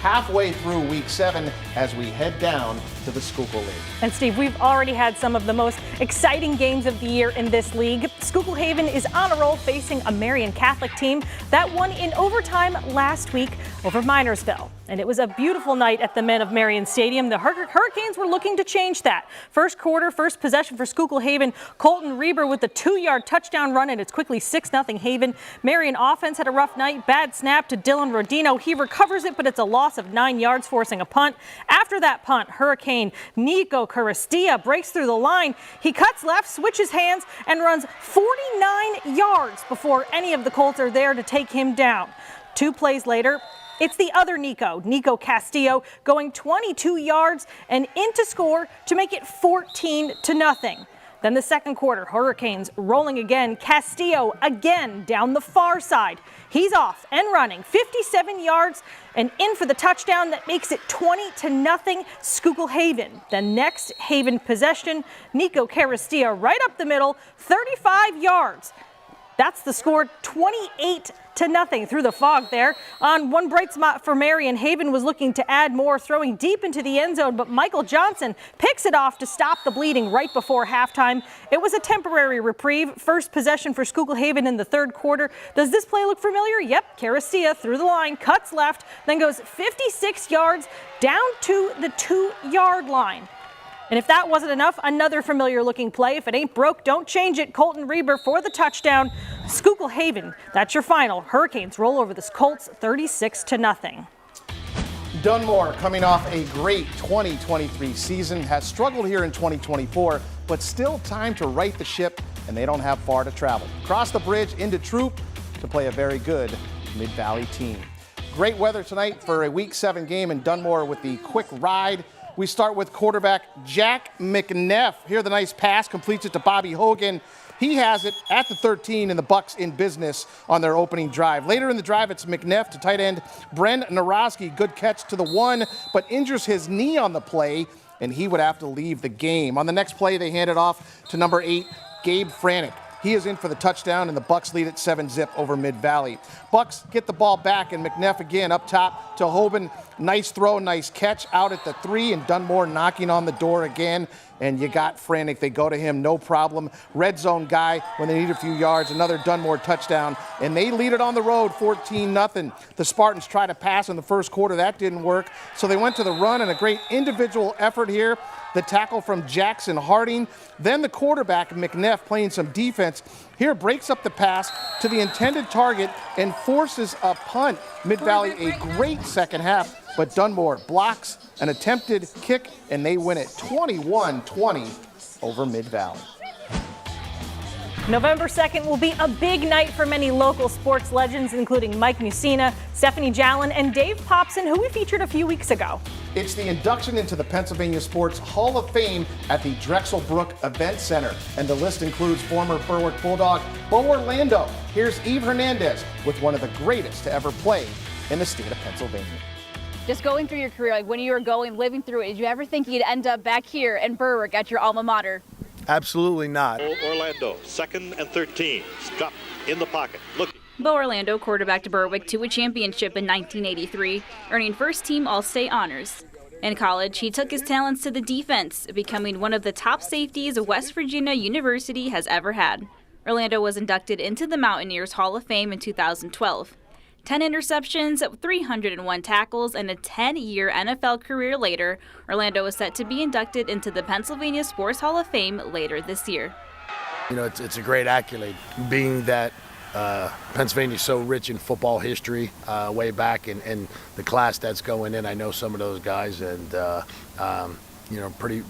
halfway through week 7 as we head down to the Schuylkill League. And Steve, we've already had some of the most exciting games of the year in this league. Schuylkill Haven is on a roll facing a Marian Catholic team that won in overtime last week over Minersville. And it was a beautiful night at the Men of Marian Stadium. The Hurricanes were looking to change that. First quarter, first possession for Schuylkill Haven. Colton Reber with the 2-yard touchdown run, and it's quickly 6-0 Haven. Marian offense had a rough night. Bad snap to Dylan Rodino. He recovers it, but it's a loss of 9 yards, forcing a punt. After that punt, Hurricane Nico Carastilla breaks through the line. He cuts left, switches hands, and runs 49 yards before any of the Colts are there to take him down. 2 plays later, it's the other Nico Castillo, going 22 yards and in to score to make it 14-0. Then the second quarter, Hurricanes rolling again. Castillo again down the far side. He's off and running 57 yards and in for the touchdown that makes it 20-0 Schuylkill Haven. The next Haven possession, Nico Carastilla right up the middle, 35 yards. That's the score, 28-0 through the fog there. On one bright spot for Marian, Haven was looking to add more, throwing deep into the end zone, but Michael Johnson picks it off to stop the bleeding right before halftime. It was a temporary reprieve. First possession for Schuylkill Haven in the third quarter. Does this play look familiar? Yep, Carastilla through the line, cuts left, then goes 56 yards down to the 2-yard line. And if that wasn't enough, another familiar looking play. If it ain't broke, don't change it. Colton Reber for the touchdown. Schuylkill Haven, that's your final. Hurricanes roll over the Colts 36-0. Dunmore, coming off a great 2023 season, has struggled here in 2024, but still time to right the ship, and they don't have far to travel. Cross the bridge into Troop to play a very good Mid-Valley team. Great weather tonight for a Week 7 game in Dunmore with the quick ride. We start with quarterback Jack McNeff. Here the nice pass, completes it to Bobby Hogan. He has it at the 13 and the Bucks in business on their opening drive. Later in the drive, it's McNeff to tight end Bren Narosky. Good catch to the 1, but injures his knee on the play, and he would have to leave the game. On the next play, they hand it off to number 8, Gabe Franick. He is in for the touchdown, and the Bucks lead at 7-0 over Mid-Valley. Bucks get the ball back, and McNeff again up top to Hoban. Nice throw, nice catch out at the 3, and Dunmore knocking on the door again. And you got Franick. They go to him, no problem. Red zone guy when they need a few yards. Another Dunmore touchdown, and they lead it on the road 14-0. The Spartans try to pass in the first quarter. That didn't work, so they went to the run, and a great individual effort here. The tackle from Jackson Harding. Then the quarterback, McNeff, playing some defense. Here breaks up the pass to the intended target and forces a punt. Mid-Valley, a great second half, but Dunmore blocks an attempted kick, and they win it 21-20 over Mid-Valley. November 2nd will be a big night for many local sports legends, including Mike Musina, Stephanie Jallin, and Dave Popson, who we featured a few weeks ago. It's the induction into the Pennsylvania Sports Hall of Fame at the Drexel Brook Event Center. And the list includes former Berwick Bulldog Bo Orlando. Here's Eve Hernandez with one of the greatest to ever play in the state of Pennsylvania. Just going through your career, like when you were living through it, did you ever think you'd end up back here in Berwick at your alma mater? Absolutely not. Orlando, 2nd and 13. Stop in the pocket. Look. Bo Orlando quarterbacked Berwick to a championship in 1983, earning first-team All-State honors. In college, he took his talents to the defense, becoming one of the top safeties West Virginia University has ever had. Orlando was inducted into the Mountaineers Hall of Fame in 2012. 10 interceptions, 301 tackles, and a 10-year NFL career later, Orlando is set to be inducted into the Pennsylvania Sports Hall of Fame later this year. You know, it's a great accolade, being that Pennsylvania is so rich in football history way back, and the class that's going in. I know some of those guys, and pretty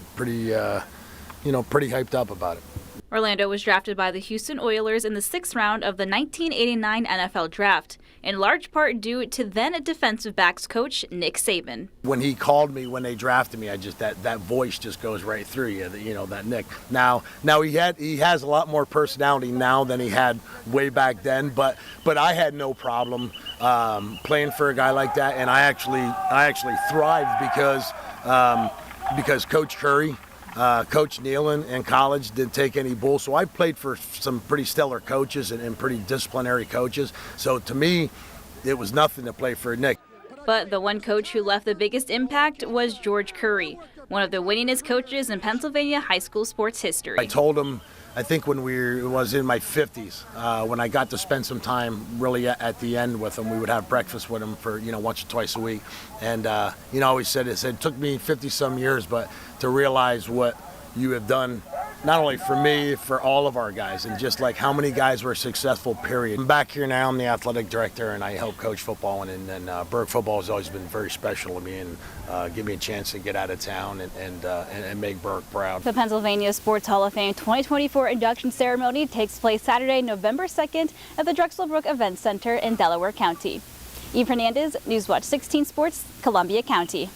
hyped up about it. Orlando was drafted by the Houston Oilers in the 6th round of the 1989 NFL Draft, in large part due to then defensive backs coach Nick Saban. When he called me when they drafted me, I just that voice just goes right through you. You know, that Nick. Now he has a lot more personality now than he had way back then. But I had no problem playing for a guy like that, and I actually thrived because Coach Curry. Coach Nealon in college didn't take any bull, so I played for some pretty stellar coaches and pretty disciplinary coaches. So to me, it was nothing to play for Nick. But the one coach who left the biggest impact was George Curry, one of the winningest coaches in Pennsylvania high school sports history. I told him, I think when was in my 50s, when I got to spend some time really at the end with him, we would have breakfast with him for, once or twice a week. And, always said, it took me 50 some years, but to realize what you have done, not only for me, for all of our guys, and just like how many guys were successful, period. I'm back here now, I'm the athletic director, and I help coach football, and Berwick football has always been very special to me, and give me a chance to get out of town and make Berwick proud. The Pennsylvania Sports Hall of Fame 2024 induction ceremony takes place Saturday, November 2nd at the Drexel Brook Events Center in Delaware County. Eve Hernandez, Newswatch 16 Sports, Columbia County.